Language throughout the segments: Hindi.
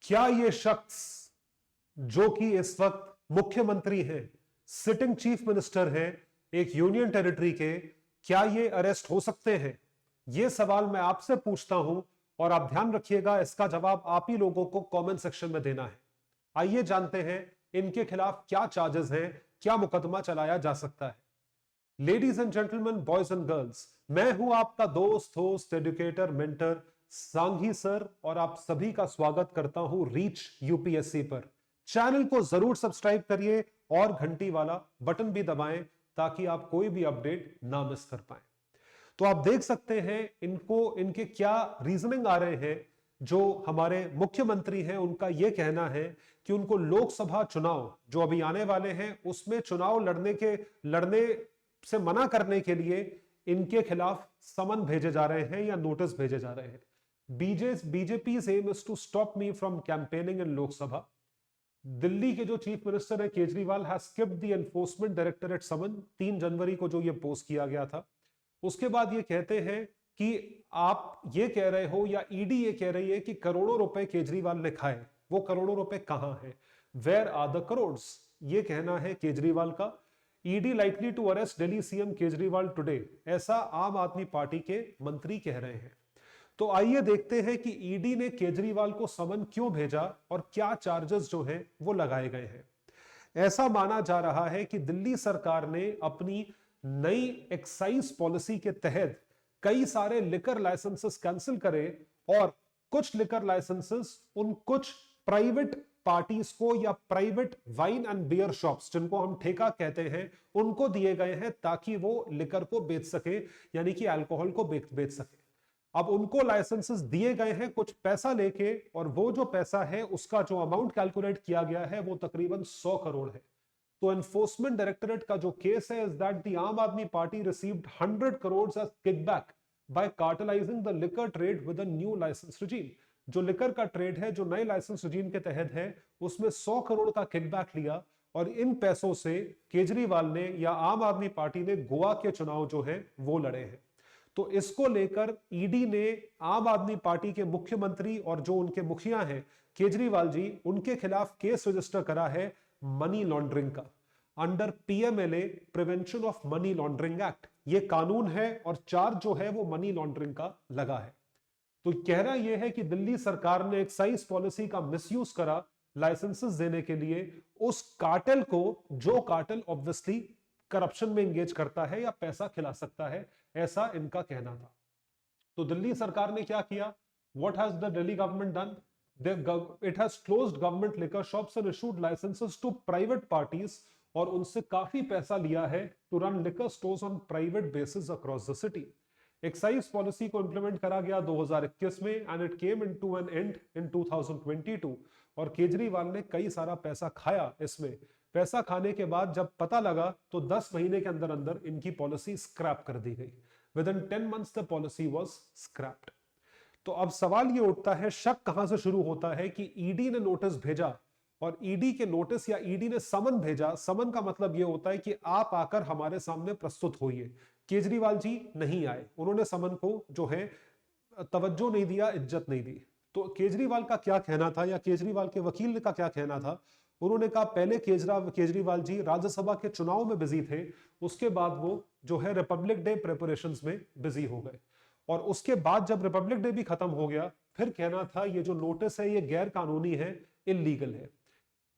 क्या ये शख्स जो कि इस वक्त मुख्यमंत्री है, सिटिंग चीफ मिनिस्टर है एक यूनियन टेरिटरी के, क्या ये अरेस्ट हो सकते हैं? ये सवाल मैं आपसे पूछता हूं और आप ध्यान रखिएगा, इसका जवाब आप ही लोगों को कमेंट सेक्शन में देना है। आइए जानते हैं इनके खिलाफ क्या चार्जेस हैं, क्या मुकदमा चलाया जा सकता है। Ladies and gentleman, boys and girls, मैं हूं आपका दोस्त, host, educator, mentor Sanghi sir, और आप सभी का स्वागत करता हूं रीच यूपीएससी पर। चैनल को जरूर सब्सक्राइब करिए और घंटी वाला बटन भी दबाएं ताकि आप कोई भी अपडेट ना मिस कर पाए। तो आप देख सकते हैं इनके क्या रीजनिंग आ रहे हैं। जो हमारे मुख्यमंत्री हैं उनका यह कहना है कि उनको लोकसभा चुनाव जो अभी आने वाले हैं उसमें चुनाव लड़ने से मना करने के लिए इनके खिलाफ समन भेजे जा रहे हैं या नोटिस भेजे जा रहे हैं। BJP's aim is to stop me from campaigning in Lok Sabha. Delhi के जो चीफ मिनिस्टर है Kejriwal has skipped the enforcement directorate summon. 3 जनवरी को जो ये पोस्ट किया गया था, उसके बाद ये कहते हैं कि आप ये कह रहे हो या ईडी ये कह रही है कि करोड़ों रुपए केजरीवाल ने खाए। वो करोड़ों रुपए कहां हैं? Where are the crores? ये कहना है केजरीवाल का। ED likely to arrest Delhi CM Kejriwal today, ऐसा आम आदमी पार्टी के मंत्री कह रहे हैं। तो आइए देखते हैं कि ईडी ने केजरीवाल को समन क्यों भेजा और क्या चार्जेस जो हैं वो लगाए गए हैं। ऐसा माना जा रहा है कि दिल्ली सरकार ने अपनी नई एक्साइज पॉलिसी के तहत कई सारे लिकर लाइसेंसेस कैंसिल करे और कुछ लिकर लाइसेंसेस उन कुछ प्राइवेट पार्टीज को या private wine and beer shops जिनको हम ठेका कहते हैं उनको दिए गए हैं ताकि वो लिकर को बेच सके, यानी कि अल्कोहल को बेच सके। अब उनको लाइसेंसेस दिए गए हैं कुछ पैसा लेके, और वो जो पैसा है उसका जो अमाउंट कैलकुलेट किया गया है वो तकरीबन 100 करोड़ है। तो एनफोर्समेंट डायरेक्टरेट का जो केस है is that the Aam Aadmi party received 100 crore as kickback by cartelizing the liquor trade with a new licence regime. जो लिकर का ट्रेड है जो नए लाइसेंस रिजीम के तहत है उसमें 100 करोड़ का किकबैक लिया, और इन पैसों से केजरीवाल ने या आम आदमी पार्टी ने गोवा के चुनाव जो है वो लड़े हैं। तो इसको लेकर ईडी ने आम आदमी पार्टी के मुख्यमंत्री और जो उनके मुखिया हैं केजरीवाल जी, उनके खिलाफ केस रजिस्टर करा है मनी लॉन्ड्रिंग का, under PMLA, prevention of money laundering act. ये कानून है और चार्ज जो है वो मनी लॉन्ड्रिंग का लगा है। तो कहना यह है कि दिल्ली सरकार ने एक्साइज पॉलिसी का मिसयूज करा लाइसेंसेस देने के लिए उस कार्टेल को, जो कार्टेल ऑब्वियसली करप्शन में एंगेज करता है या पैसा खिला सकता है, ऐसा इनका कहना था। तो दिल्ली सरकार ने क्या किया? What has the Delhi government done? It has closed government liquor shops and issued licenses to private parties, और उनसे काफी पैसा लिया है to run liquor stores on private basis across the city। Excise policy को इंप्लीमेंट करा गया 2021 में and it came into an end in 2022, और केजरीवाल ने कई सारा पैसा खाया। इसमें पैसा खाने के बाद जब पता लगा तो 10 महीने के अंदर अंदर इनकी पॉलिसी स्क्रैप कर दी गई। With in 10 months the policy was scraped. तो अब सवाल ये उठता है, शक कहां से शुरू होता है कि ईडी ने नोटिस भेजा, और ईडी के नोटिस या ईडी ने समन भेजा। समन का मतलब यह होता है कि आप आकर हमारे सामने प्रस्तुत होइए। केजरीवाल जी नहीं आए, उन्होंने समन को जो है तवज्जो नहीं दिया, इज्जत नहीं दी। तो केजरीवाल का क्या कहना था या केजरीवाल के वकील का क्या कहना था? उन्होंने कहा पहले केजरीवाल जी राज्यसभा के चुनाव में बिजी थे, उसके बाद वो जो है रिपब्लिक डे प्रिपरेशंस में बिजी हो गए, और उसके बाद जब रिपब्लिक डे भी खत्म हो गया फिर कहना था ये जो नोटिस है ये गैर कानूनी है, इल्लीगल है।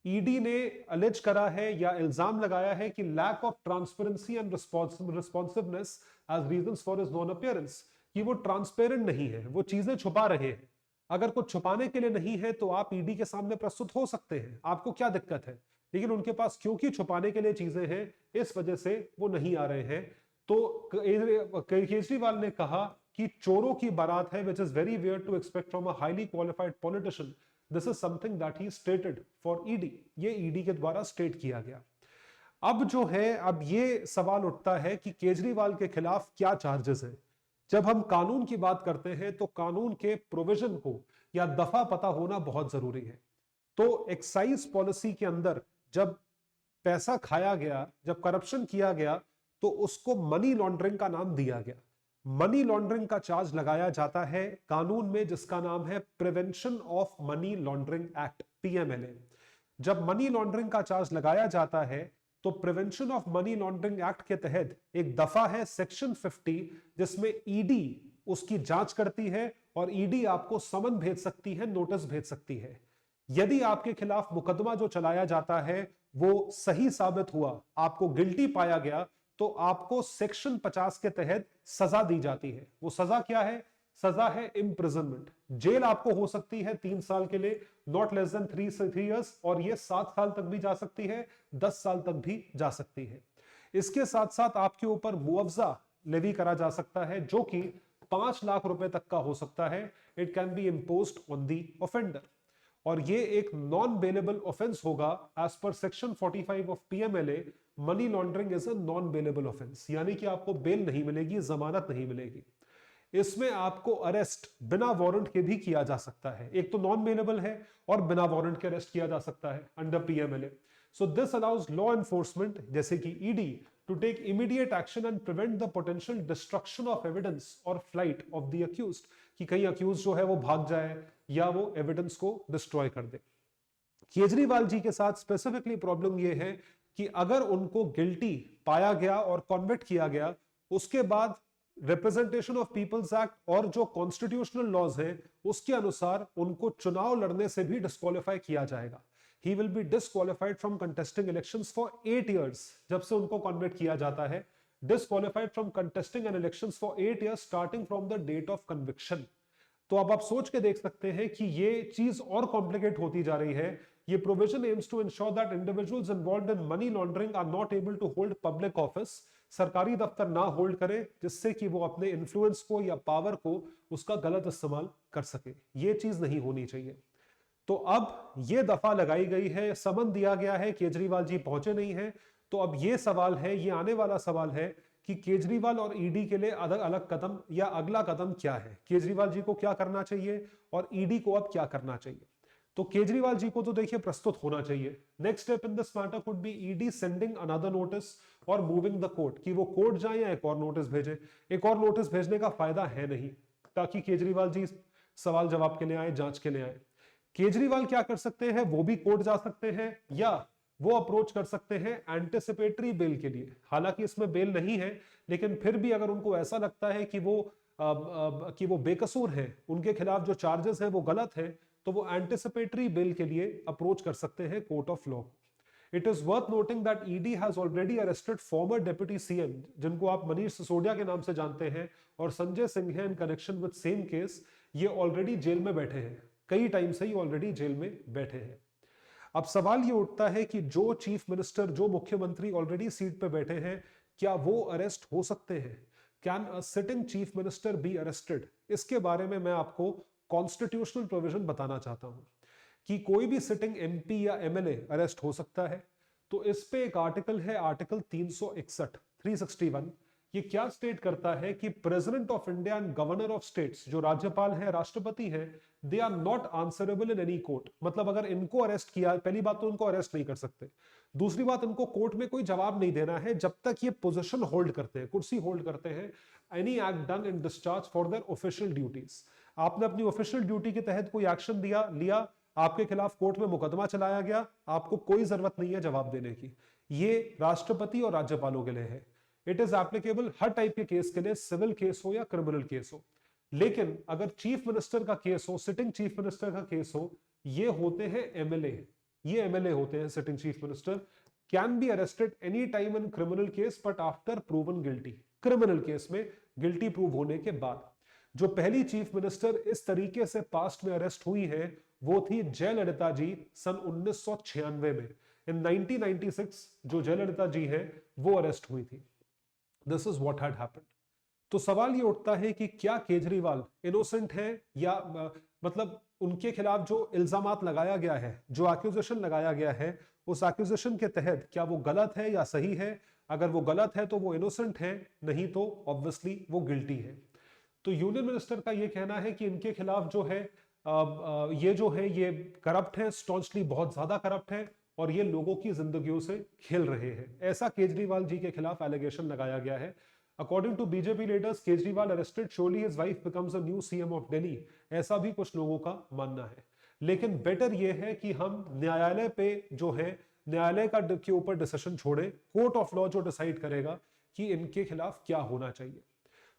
ईडी ने अलेज करा है या इल्जाम लगाया है कि lack of transparency and responsiveness as reasons for his non appearance, कि वो ट्रांसपेरेंट नहीं है, वो चीजें छुपा रहे हैं। अगर कुछ छुपाने के लिए नहीं है तो आप ईडी के सामने प्रस्तुत हो सकते हैं, आपको क्या दिक्कत है, लेकिन उनके पास क्योंकि छुपाने के लिए चीजें हैं इस वजह से वो नहीं आ रहे हैं। तो केजरीवाल ने कहा कि चोरों की बारात है, which is very weird to expect from a highly qualified politician. This is something that he stated for ED. ये ED के द्वारा स्टेट किया गया। अब जो है, अब ये सवाल उठता है कि केजरीवाल के खिलाफ क्या चार्जेस हैं। जब हम कानून की बात करते हैं तो कानून के प्रोविजन को या दफा पता होना बहुत जरूरी है। तो एक्साइज पॉलिसी के अंदर जब पैसा खाया गया, जब करप्शन किया गया, तो उसको मनी लॉन्ड्रिंग का नाम दिया गया। मनी लॉन्ड्रिंग का चार्ज लगाया जाता है कानून में जिसका नाम है prevention of money laundering act, PMLA. जब मनी लॉन्ड्रिंग का चार्ज लगाया जाता है तो prevention of money laundering act के तहत एक दफा है सेक्शन 50, जिसमें ईडी उसकी जांच करती है और ईडी आपको समन भेज सकती है, नोटिस भेज सकती है। यदि आपके खिलाफ मुकदमा जो चलाया जाता है वो सही साबित हुआ, आपको गिल्टी पाया गया, तो आपको सेक्शन 50 के तहत सजा दी जाती है। वो सजा क्या है? सजा है इम्प्रिजनमेंट। जेल आपको हो सकती है 3 साल के लिए, नॉट लेस देन 3 इयर्स, और ये 7 साल तक भी जा सकती है, 10 साल तक भी जा सकती है। इसके साथ साथ आपके ऊपर मुआवजा लेवी करा जा सकता है जो कि 5 लाख रुपए तक का हो सकता है। It can be imposed on the offender, और ये एक नॉन बेलेबल ऑफेंस होगा as per section 45 of PMLA. Money laundering is a non bailable offence, यानी कि आपको बेल नहीं मिलेगी, जमानत नहीं मिलेगी। इसमें आपको अरेस्ट बिना वारंट के भी किया जा सकता है। एक तो नॉन बेलेबल है और बिना वारंट के अरेस्ट किया जा सकता है under PMLA. So this allows law enforcement जैसे कि ED to take immediate action and prevent the potential destruction of evidence or flight of the accused, कि कहीं अक्यूज जो है वो भाग जाए या वो एविडेंस को डिस्ट्रॉय कर दे। केजरीवाल जी के साथ स्पेसिफिकली प्रॉब्लम ये है कि अगर उनको गिल्टी पाया गया और कॉन्विक्ट किया गया, उसके बाद रिप्रेजेंटेशन ऑफ पीपल्स एक्ट और जो कॉन्स्टिट्यूशनल लॉज हैं उसके अनुसार उनको चुनाव लड़ने से भी डिस्क्वालीफाई किया जाएगा। He will be disqualified from contesting elections for 8 years. जब से उनको कॉन्विक्ट किया जाता है, disqualified from contesting an elections for 8 years starting from the date of conviction. तो अब आप सोच के देख सकते हैं कि ये चीज और कॉम्प्लिकेट होती जा रही है। ये provision aims to ensure that individuals involved in money laundering are not able to hold public office, सरकारी दफ्तर ना होल्ड करे जिससे कि वो अपने इन्फ्लुएंस को या पावर को उसका गलत इस्तेमाल कर सके। ये चीज नहीं होनी चाहिए। तो अब ये दफा लगाई गई है, समन दिया गया है, केजरीवाल जी पहुंचे नहीं है। तो अब ये सवाल है, ये आने वाला सवाल है कि केजरीवाल और ईडी के लिए अलग अलग कदम या अगला कदम क्या है। केजरीवाल जी को क्या करना चाहिए और ईडी को अब क्या करना चाहिए। तो केजरीवाल जी को तो देखिए प्रस्तुत होना चाहिए। Next step in this matter could be ED sending another notice और मूविंग द कोर्ट, कि वो कोर्ट जाए या एक और नोटिस भेजे। एक और नोटिस भेजने का फायदा है नहीं, ताकि केजरीवाल जी सवाल जवाब के लिए आए, जांच के लिए आए। केजरीवाल क्या कर सकते हैं, वो भी कोर्ट जा सकते हैं या वो अप्रोच कर सकते हैं एंटिसिपेटरी बेल के लिए। हालांकि इसमें बेल नहीं है, लेकिन फिर भी अगर उनको ऐसा लगता है कि वो बेकसूर हैं, उनके खिलाफ जो चार्जेस हैं वो गलत हैं, तो वो एंटिसिपेटरी बेल के लिए अप्रोच कर सकते हैं court of law. It is worth noting that ED has already arrested farmer deputy CM, जिनको आप मनीष सिसोदिया के नाम से जानते हैं, और Sanjay Singh in connection with same case. ये ऑलरेडी जेल में बैठे हैं, कई टाइम से ही ऑलरेडी जेल में बैठे हैं। अब सवाल ये उठता है कि जो चीफ मिनिस्टर, जो मुख्यमंत्री ऑलरेडी सीट पे बैठे हैं, क्या वो अरेस्ट हो सकते हैं? Can a sitting chief minister be arrested? इसके बारे में मैं आपको कॉन्स्टिट्यूशनल प्रोविजन बताना चाहता हूं कि कोई भी सिटिंग एमपी या एमएलए अरेस्ट हो सकता है। तो इस पे एक आर्टिकल है, आर्टिकल 361। ये क्या स्टेट करता है कि president of India and governor of states, जो राज्यपाल है, राष्ट्रपति है, they are not answerable in any court. मतलब अगर इनको अरेस्ट किया, पहली बात तो उनको अरेस्ट नहीं कर सकते, दूसरी बात इनको कोर्ट में कोई जवाब नहीं देना है जब तक ये पोजीशन होल्ड करते हैं, कुर्सी होल्ड करते हैं। Any act done in discharge for their official duties. आपने अपनी ऑफिशियल ड्यूटी के तहत कोई एक्शन लिया, आपके खिलाफ कोर्ट में मुकदमा चलाया गया, आपको कोई जरूरत नहीं है जवाब देने की। ये राष्ट्रपति और राज्यपालों के लिए है। It is applicable her type के केस के लिए, सिविल केस हो या क्रिमिनल केस हो। लेकिन अगर चीफ मिनिस्टर का केस हो, सिटिंग चीफ मिनिस्टर का केस हो, ये होते हैं एमएलए, ये एमएलए होते हैं sitting chief minister. Can be arrested any time in criminal case but after proven guilty. Criminal case में गिल्टी प्रूव होने के बाद। जो पहली चीफ मिनिस्टर इस तरीके से पास्ट में अरेस्ट हुई है वो थी जयललिता जी सन 1996 में। इन 1996 जो जयललिता जी है वो अरेस्ट हुई थी। This is what had happened. तो सवाल ये उठता है कि क्या केजरीवाल इनोसेंट है या मतलब उनके खिलाफ जो इल्जामात लगाया गया है, जो एक्यूजेशन लगाया गया है, उस एक्यूजेशन के तहत क्या वो गलत है या सही है। अगर वो गलत है तो वो इनोसेंट है, नहीं तो ऑब्वियसली वो गिल्टी है। तो यूनियन मिनिस्टर का ये कहना है कि इनके खिलाफ जो है ये जो है ये करप्ट है, स्टॉन्चली बहुत ज्यादा करप्ट है, और ये लोगों की जिंदगियों से खेल रहे हैं। ऐसा केजरीवाल जी के खिलाफ एलिगेशन लगाया गया है। According to BJP leaders, Kejriwal arrested, surely his wife becomes a new CM of Delhi, ऐसा भी कुछ लोगों का मानना है। लेकिन बेटर यह है कि हम न्यायालय पे जो है, न्यायालय का के ऊपर डिसीजन छोड़ें, कोर्ट ऑफ लॉ जो डिसाइड करेगा कि इनके खिलाफ क्या होना चाहिए।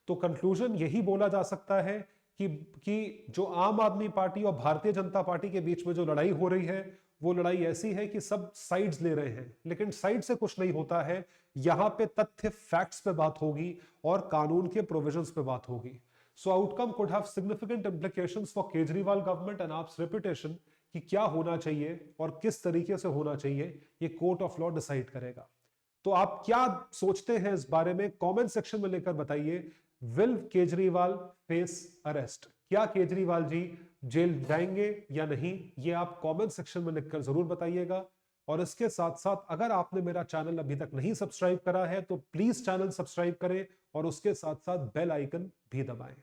तो कंक्लूजन यही बोला जा सकता है कि जो आम आदमी पार्टी और भारतीय जनता पार्टी के बीच में जो लड़ाई हो रही है, वो लड़ाई ऐसी है कि सब साइड्स ले रहे हैं, लेकिन साइड से कुछ नहीं होता है। यहां पे तथ्य, फैक्ट्स पे बात होगी और कानून के प्रोविजंस पे बात होगी। So outcome could have significant implications for Kejriwal government and AAP's reputation, कि क्या होना चाहिए और किस तरीके से होना चाहिए, ये कोर्ट ऑफ लॉ डिसाइड करेगा। तो आप क्या सोचते हैं इस बारे में, कमेंट सेक्शन में लेकर बताइए। Will Kejriwal face arrest? क्या केजरीवाल जी जेल जाएंगे या नहीं, ये आप कमेंट सेक्शन में लिखकर जरूर बताइएगा। और इसके साथ साथ अगर आपने मेरा चैनल अभी तक नहीं सब्सक्राइब करा है तो प्लीज चैनल सब्सक्राइब करें और उसके साथ साथ बेल आइकन भी दबाएं।